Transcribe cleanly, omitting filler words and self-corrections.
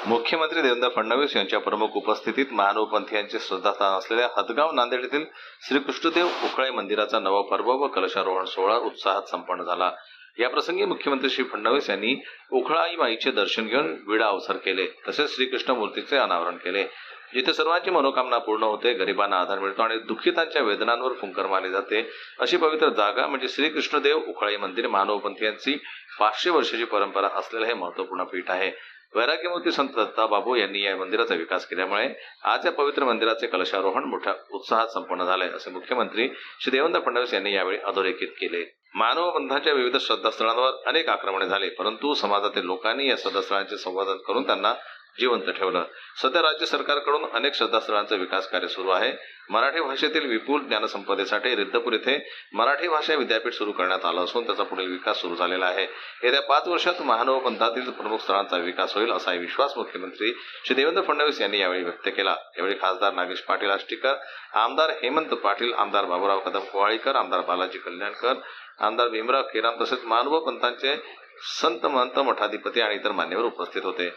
मुख्यमंत्री देवेंद्र फडणवीस यांच्या प्रमुख उपस्थितीत महानवपंथीयांचे श्रद्धास्थान असलेल्या हदगाव नांदेड येथील श्रीकृष्णदेव उखळे मंदिराचा नवपर्व व कलशारोहण सोहळा उत्साहात संपन्न झाला। याप्रसंगी मुख्यमंत्री श्री फडणवीस यांनी उखळाई माईचे दर्शन घेऊन विडा अवसर केले, तसेच श्रीकृष्ण मूर्तीचे अनावरण केले, जिथे सर्वांची मनोकामना पूर्ण होते, गरिबांना आधार मिळतो आणि दुःखितांच्या वेदनांवर फुंकर मारली जाते अशी पवित्र जागा म्हणजे श्रीकृष्णदेव उखळाई मंदिर। मानवपंथीयांची 500 वर्षाची परंपरा असलेले हे महत्त्वपूर्ण पीठ आहे। वैराग्यमूर्ती संत दत्ताबाबू यांनी या मंदिराचा विकास केल्यामुळे आज या पवित्र मंदिराचे कलशारोहण मोठ्या उत्साहात संपन्न झाले, असे मुख्यमंत्री श्री देवेंद्र फडणवीस यांनी यावेळी अधोरेखित केले। मानव पंथांच्या विविध श्रद्धास्थळांवर अनेक आक्रमणे झाली, परंतु समाजातील लोकांनी या श्रद्धास्थळांचे संवर्धन करून त्यांना जिवंत ठेवलं। सध्या राज्य सरकारकडून अनेक श्रद्धास्थळांचे विकास कार्य सुरू आहे। मराठी भाषेतील विपुल ज्ञानसंपदेसाठी रिद्धपूर येथे मराठी भाषा विद्यापीठ सुरू करण्यात आलं असून त्याचा पुढील विकास सुरू झालेला आहे। येत्या 5 वर्षात महानव पंथातील प्रमुख स्थळांचा विकास होईल असा विश्वास मुख्यमंत्री श्री देवेंद्र फडणवीस यांनी यावेळी व्यक्त केला। यावेळी खासदार नागेश पाटील आष्टीकर, आमदार हेमंत पाटील, आमदार बाबूराव कदम कोवाळीकर, आमदार बालाजी कल्याणकर, आमदार भीमराव केराम तसेच मानव पंथांचे संत महंत मठाधिपती आणि इतर मान्यवर उपस्थित होते।